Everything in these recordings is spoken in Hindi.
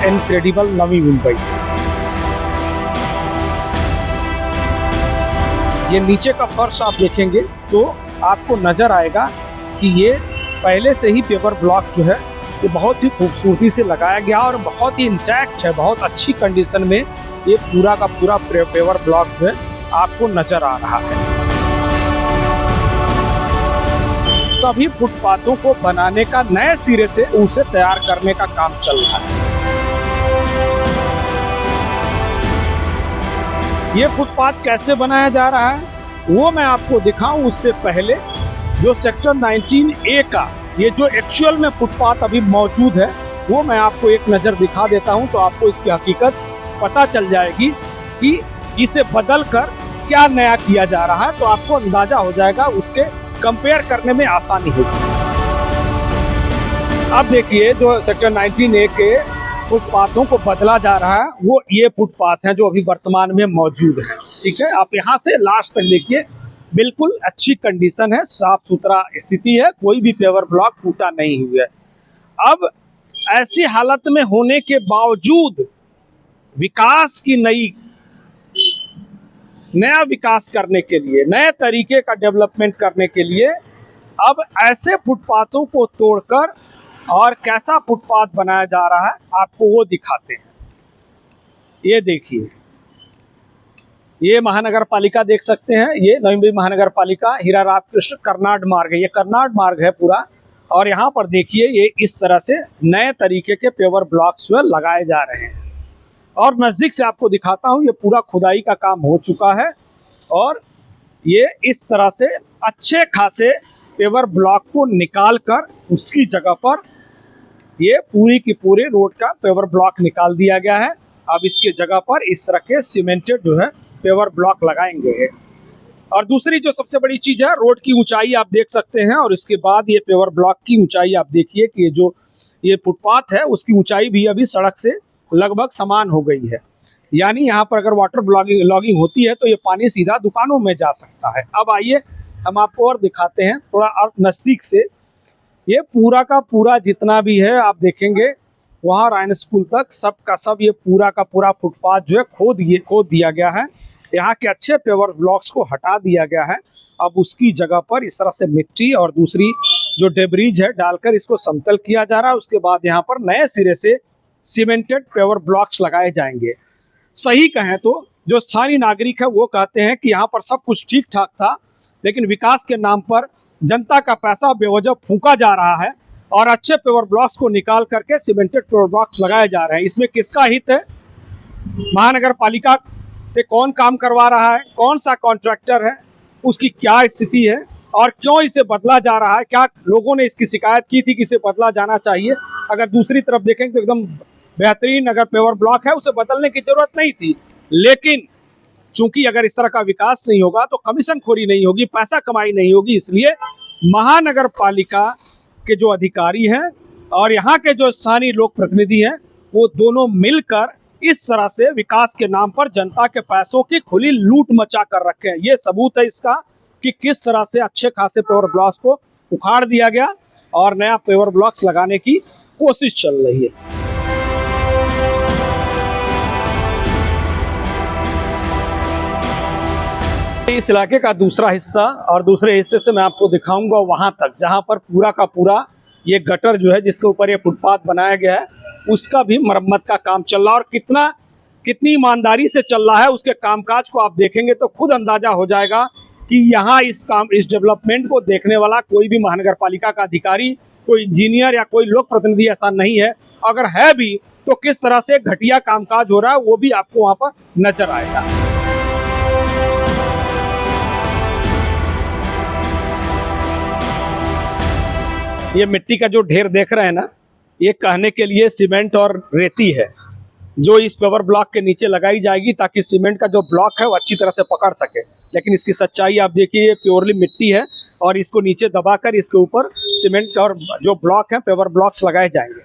इनक्रेडिबल नवी मुंबई। ये नीचे का फर्श आप देखेंगे तो आपको नजर आएगा कि ये पहले से ही पेवर ब्लॉक जो है ये बहुत ही खूबसूरती से लगाया गया और बहुत ही इंटैक्ट है, बहुत अच्छी कंडीशन में ये पूरा का पूरा पेवर ब्लॉक जो है आपको नजर आ रहा है। सभी फुटपाथों को बनाने का नए सिरे से उसे तैयार करने का काम चल रहा है। ये फुटपाथ कैसे बनाया जा रहा है वो मैं आपको दिखाऊं उससे पहले जो सेक्टर 19A का ये जो एक्चुअल में फुटपाथ अभी मौजूद है वो मैं आपको एक नज़र दिखा देता हूं, तो आपको इसकी हकीकत पता चल जाएगी कि इसे बदल कर क्या नया किया जा रहा है, तो आपको अंदाजा हो जाएगा, उसके कंपेयर करने में आसानी होगी। अब देखिए जो सेक्टर 19A के फुटपाथों को बदला जा रहा है वो ये फुटपाथ है जो अभी वर्तमान में मौजूद है। ठीक है, आप यहाँ से लास्ट तक देखिए, बिल्कुल अच्छी कंडीशन है, साफ सुथरा स्थिति है, कोई भी पेवर ब्लॉक टूटा नहीं हुआ है। अब ऐसी हालत में होने के बावजूद विकास की नया विकास करने के लिए, नए तरीके का डेवलपमेंट करने के लिए अब ऐसे फुटपाथों को तोड़कर और कैसा फुटपाथ बनाया जा रहा है आपको वो दिखाते हैं। ये देखिए, ये महानगर पालिका देख सकते हैं, ये नवी मुंबई महानगर पालिका हीरा रामकृष्ण कर्नाड मार्ग है, ये कर्नाड मार्ग है पूरा। और यहाँ पर देखिए ये इस तरह से नए तरीके के पेवर ब्लॉक्स जो है लगाए जा रहे हैं। और नज़दीक से आपको दिखाता हूँ, ये पूरा खुदाई का काम हो चुका है और ये इस तरह से अच्छे खासे पेवर ब्लॉक को निकाल कर उसकी जगह पर ये पूरी की पूरी रोड का पेवर ब्लॉक निकाल दिया गया है। अब इसके जगह पर इस तरह के सीमेंटेड जो है पेवर ब्लॉक लगाएंगे। और दूसरी जो सबसे बड़ी चीज़ है, रोड की ऊंचाई आप देख सकते हैं और इसके बाद ये पेवर ब्लॉक की ऊंचाई आप देखिए कि ये फुटपाथ है उसकी ऊंचाई भी अभी सड़क से लगभग समान हो गई है। यानी यहाँ पर अगर वाटर लॉगिंग होती है तो ये पानी सीधा दुकानों में जा सकता है। अब आइए हम आपको और दिखाते हैं थोड़ा और नज़दीक से। ये पूरा का पूरा जितना भी है आप देखेंगे वहाँ रायन स्कूल तक सब का सब ये पूरा का पूरा फुटपाथ जो है खोद दिया गया है। यहाँ के अच्छे पेवर ब्लॉक्स को हटा दिया गया है। अब उसकी जगह पर इस तरह से मिट्टी और दूसरी जो डेब्रीज है डालकर इसको समतल किया जा रहा है। उसके बाद यहाँ पर नए सिरे से सीमेंटेड पेवर ब्लॉक्स लगाए जाएंगे। सही कहें तो जो स्थानीय नागरिक है वो कहते हैं कि यहाँ पर सब कुछ ठीक ठाक था, लेकिन विकास के नाम पर जनता का पैसा बेवजह फूंका जा रहा है और अच्छे पेवर ब्लॉक्स को निकाल करके सीमेंटेड पेवर ब्लॉक्स लगाए जा रहे हैं। इसमें किसका हित है? महानगर पालिका से कौन काम करवा रहा है, कौन सा कॉन्ट्रैक्टर है, उसकी क्या स्थिति है और क्यों इसे बदला जा रहा है? क्या लोगों ने इसकी शिकायत की थी कि इसे बदला जाना चाहिए? अगर दूसरी तरफ देखें तो एकदम बेहतरीन अगर पेवर ब्लॉक है, उसे बदलने की जरूरत नहीं थी। लेकिन चूंकि अगर इस तरह का विकास नहीं होगा तो कमीशन खोरी नहीं होगी, पैसा कमाई नहीं होगी, इसलिए महानगर पालिका के जो अधिकारी हैं और यहाँ के जो स्थानीय लोक प्रतिनिधि हैं वो दोनों मिलकर इस तरह से विकास के नाम पर जनता के पैसों की खुली लूट मचा कर रखे हैं। ये सबूत है इसका कि किस तरह से अच्छे खासे पेवर ब्लॉक्स को उखाड़ दिया गया और नया पेवर ब्लॉक्स लगाने की कोशिश चल रही है। इस इलाके का दूसरा हिस्सा और दूसरे हिस्से से मैं आपको दिखाऊंगा वहां तक जहां पर पूरा का पूरा ये गटर जो है जिसके ऊपर ये फुटपाथ बनाया गया है उसका भी मरम्मत का काम चल रहा है। और कितनी ईमानदारी से चल रहा है उसके कामकाज को आप देखेंगे तो खुद अंदाजा हो जाएगा कि यहाँ इस डेवलपमेंट को देखने वाला कोई भी महानगर पालिका का अधिकारी, कोई इंजीनियर या कोई लोक प्रतिनिधि ऐसा नहीं है। अगर है भी तो किस तरह से घटिया कामकाज हो रहा है वो भी आपको वहाँ पर नजर आएगा। ये मिट्टी का जो ढेर देख रहे हैं ना, ये कहने के लिए सीमेंट और रेती है जो इस पेवर ब्लॉक के नीचे लगाई जाएगी ताकि सीमेंट का जो ब्लॉक है वो अच्छी तरह से पकड़ सके। लेकिन इसकी सच्चाई आप देखिए, ये प्योरली मिट्टी है और इसको नीचे दबाकर इसके ऊपर सीमेंट और जो ब्लॉक है पेवर ब्लॉक्स लगाए जाएंगे।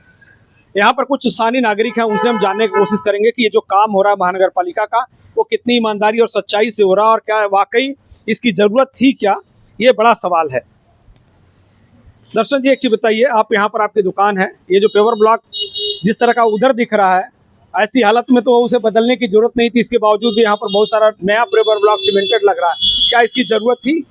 यहाँ पर कुछ स्थानीय नागरिक हैं, उनसे हम जानने की कोशिश करेंगे कि ये जो काम हो रहा है महानगर पालिका का वो कितनी ईमानदारी और सच्चाई से हो रहा है और क्या वाकई इसकी ज़रूरत थी क्या, ये बड़ा सवाल है। दर्शन जी एक चीज़ बताइए, आप यहाँ पर आपकी दुकान है, ये जो पेवर ब्लॉक जिस तरह का उधर दिख रहा है, ऐसी हालत में तो उसे बदलने की जरूरत नहीं थी। इसके बावजूद भी यहाँ पर बहुत सारा नया पेवर ब्लॉक सीमेंटेड लग रहा है। क्या इसकी जरूरत थी?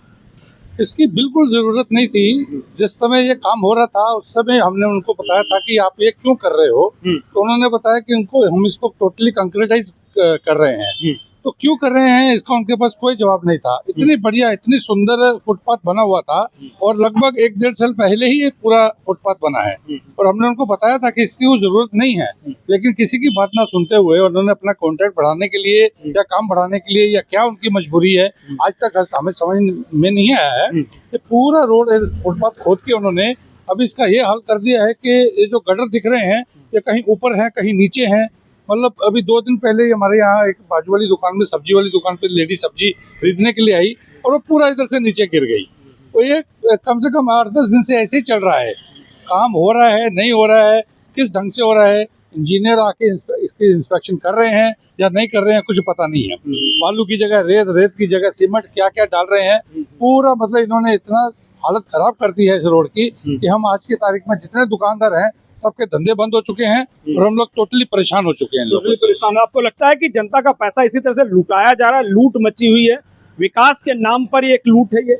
इसकी बिल्कुल ज़रूरत नहीं थी। जिस समय ये काम हो रहा था उस समय हमने उनको बताया था कि आप ये क्यों कर रहे हो, तो उन्होंने बताया कि हम इसको टोटली कंक्रीटाइज कर रहे हैं। तो क्यों कर रहे हैं इसका उनके पास कोई जवाब नहीं था। इतनी बढ़िया, इतनी सुंदर फुटपाथ बना हुआ था और लगभग 1-1.5 साल पहले ही ये पूरा फुटपाथ बना है और हमने उनको बताया था कि इसकी वो जरूरत नहीं है, लेकिन किसी की बात ना सुनते हुए उन्होंने अपना कॉन्ट्रैक्ट बढ़ाने के लिए या काम बढ़ाने के लिए या क्या उनकी मजबूरी है आज तक हमें समझ में नहीं आया है। ये पूरा रोड फुटपाथ खोद के उन्होंने अभी इसका ये हाल कर दिया है कि ये जो गटर दिख रहे हैं ये कहीं ऊपर है कहीं नीचे हैं। मतलब अभी 2 दिन पहले हमारे यहाँ एक बाजू वाली दुकान में, सब्जी वाली दुकान पे लेडी सब्जी खरीदने के लिए आई और वो पूरा इधर से नीचे गिर गई। तो ये कम से कम 8-10 दिन से ऐसे ही चल रहा है। काम हो रहा है, नहीं हो रहा है, किस ढंग से हो रहा है, इंजीनियर आके इसकी इंस्पेक्शन कर रहे हैं या नहीं कर रहे हैं, कुछ पता नहीं है। बालू की जगह रेत, रेत की जगह सीमेंट, क्या क्या डाल रहे हैं। पूरा मतलब इन्होंने इतना हालत खराब कर दी है इस रोड की कि हम आज की तारीख में जितने दुकानदार हैं सबके धंधे बंद हो चुके हैं और हम लोग टोटली परेशान हो चुके हैं। टोटली परेशान। आपको लगता है कि जनता का पैसा इसी तरह से लुटाया जा रहा है, लूट मची हुई है, विकास के नाम पर ये एक लूट है? ये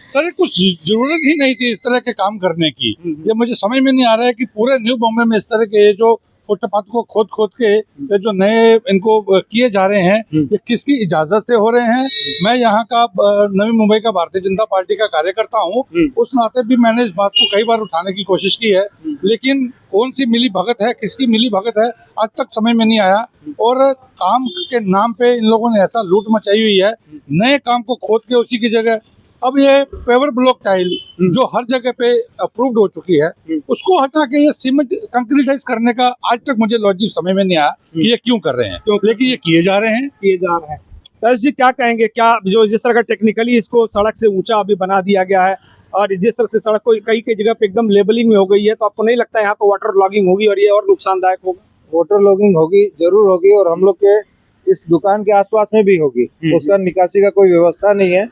सर कुछ जरूरत ही नहीं थी इस तरह के काम करने की। ये मुझे समझ में नहीं आ रहा है कि पूरे न्यू बॉम्बे में इस तरह के ये जो फुटपाथ को खोद के ये जो नए इनको किए जा रहे हैं ये किसकी इजाजत से हो रहे हैं। मैं यहाँ का नवी मुंबई का भारतीय जनता पार्टी का कार्यकर्ता हूँ, उस नाते भी मैंने इस बात को कई बार उठाने की कोशिश की है, लेकिन कौन सी मिली भगत है, किसकी मिली भगत है, आज तक समझ में नहीं आया। और काम के नाम पे इन लोगों ने ऐसा लूट मचाई हुई है, नए काम को खोद के उसी की जगह अब ये पेवर ब्लॉक टाइल जो हर जगह पे अप्रूव्ड हो चुकी है उसको हटा के ये सीमेंट कंक्रीटाइज करने का आज तक मुझे लॉजिक समझ में नहीं आया कि ये क्यों कर रहे हैं, लेकिन ये किए जा रहे हैं। दर्श जी क्या कहेंगे, क्या जो जिस तरह का टेक्निकली इसको सड़क से ऊंचा अभी बना दिया गया है और जिस तरह से सड़क को कई कई जगह पे एकदम लेबलिंग में हो गई है, तो आपको नहीं लगता है यहाँ पे वाटर लॉगिंग होगी और ये और नुकसानदायक होगा? वाटर लॉगिंग होगी, जरूर होगी, और हम लोग के इस दुकान के आसपास में भी होगी। उसका निकासी का कोई व्यवस्था नहीं है।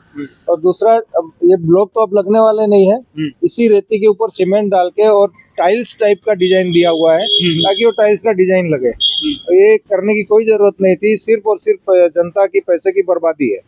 और दूसरा, ये ब्लॉक तो अब लगने वाले नहीं है, इसी रेती के ऊपर सीमेंट डाल के और टाइल्स टाइप का डिजाइन दिया हुआ है ताकि वो टाइल्स का डिजाइन लगे। ये करने की कोई जरूरत नहीं थी, सिर्फ और सिर्फ जनता की पैसे की बर्बादी है।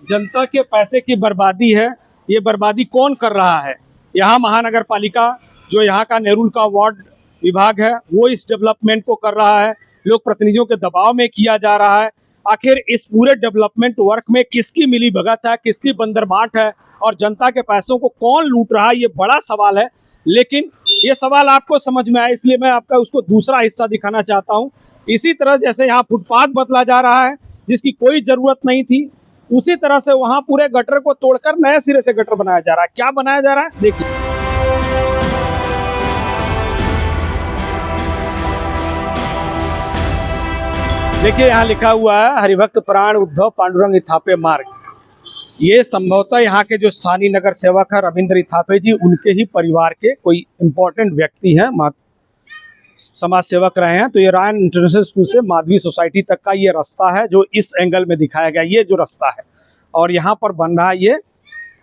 जनता के पैसे की बर्बादी है। ये बर्बादी कौन कर रहा है? यहाँ महानगर पालिका, जो यहाँ का नेरुल का वार्ड विभाग है, वो इस डेवलपमेंट को कर रहा है, लोक प्रतिनिधियों के दबाव में किया जा रहा है। आखिर इस पूरे डेवलपमेंट वर्क में किसकी मिली भगत है, किसकी बंदरबाट है और जनता के पैसों को कौन लूट रहा है, ये बड़ा सवाल है। लेकिन ये सवाल आपको समझ में आया, इसलिए मैं आपका उसको दूसरा हिस्सा दिखाना चाहता हूँ। इसी तरह जैसे यहाँ फुटपाथ बदला जा रहा है जिसकी कोई जरूरत नहीं थी, उसी तरह से वहाँ पूरे गटर को तोड़कर नए सिरे से गटर बनाया जा रहा है। क्या बनाया जा रहा है देखिए। देखिए यहाँ लिखा हुआ है हरिभक्त प्राण उद्धव पांडुरंग इथापे मार्ग। ये संभवतः यहाँ के जो स्थानीय नगर सेवक है रविंद्र इथापे जी, उनके ही परिवार के कोई इम्पोर्टेंट व्यक्ति हैं, समाज सेवक रहे हैं। तो ये रायन इंटरनेशनल स्कूल से माधवी सोसाइटी तक का ये रास्ता है जो इस एंगल में दिखाया गया, ये जो रास्ता है। और यहाँ पर बन रहा है ये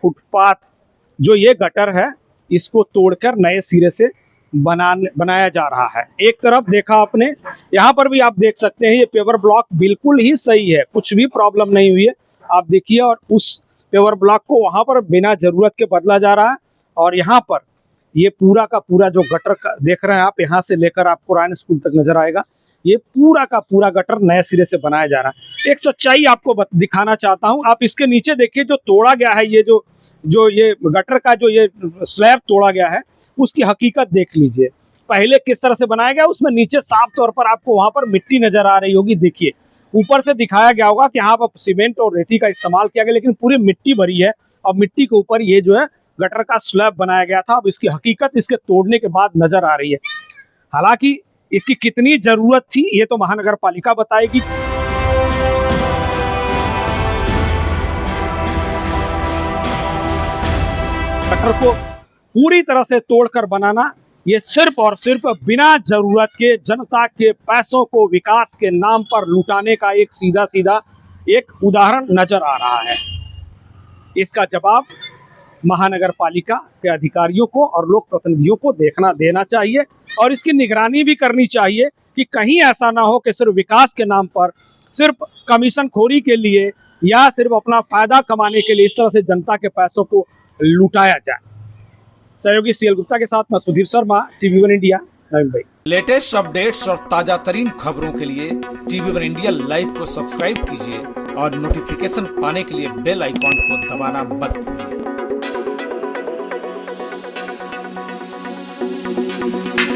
फुटपाथ, जो ये गटर है इसको तोड़कर नए सिरे से बनाया जा रहा है। एक तरफ देखा आपने, यहाँ पर भी आप देख सकते हैं ये पेवर ब्लॉक बिल्कुल ही सही है, कुछ भी प्रॉब्लम नहीं हुई है, आप देखिए। और उस पेवर ब्लॉक को वहाँ पर बिना जरूरत के बदला जा रहा है। और यहाँ पर ये पूरा का पूरा जो गटर का देख रहे हैं आप, यहाँ से लेकर आपको रायन स्कूल तक नजर आएगा, ये पूरा का पूरा गटर नए सिरे से बनाया जा रहा है। एक सच्चाई आपको दिखाना चाहता हूँ, आप इसके नीचे देखिए जो तोड़ा गया है, ये जो ये गटर का जो ये स्लैब तोड़ा गया है उसकी हकीकत देख लीजिए। पहले किस तरह से बनाया गया, उसमें नीचे साफ तौर पर आपको वहां पर मिट्टी नजर आ रही होगी। देखिए ऊपर से दिखाया गया होगा कि यहाँ पर सीमेंट और रेती का इस्तेमाल किया गया, लेकिन पूरी मिट्टी भरी है और मिट्टी के ऊपर ये जो है गटर का स्लैब बनाया गया था। अब इसकी हकीकत इसके तोड़ने के बाद नजर आ रही है। हालांकि इसकी कितनी जरूरत थी ये तो महानगर पालिका बताएगी। गटर को पूरी तरह से तोड़कर बनाना ये सिर्फ और सिर्फ बिना जरूरत के जनता के पैसों को विकास के नाम पर लुटाने का एक सीधा सीधा एक उदाहरण नजर आ रहा है। इसका जवाब महानगर पालिका के अधिकारियों को और लोक प्रतिनिधियों को देना चाहिए और इसकी निगरानी भी करनी चाहिए कि कहीं ऐसा ना हो कि सिर्फ विकास के नाम पर, सिर्फ कमीशन खोरी के लिए या सिर्फ अपना फायदा कमाने के लिए इस तरह से जनता के पैसों को लुटाया जाए। सहयोगी सीएल गुप्ता के साथ मैं Sudhir Sharma, TV1 India, Navi Mumbai. Latest updates और ताजा तरीन खबरों के लिए TV1 इंडिया लाइव को सब्सक्राइब कीजिए और नोटिफिकेशन पाने के लिए बेल आइकॉन को दबाना मत भूलिए।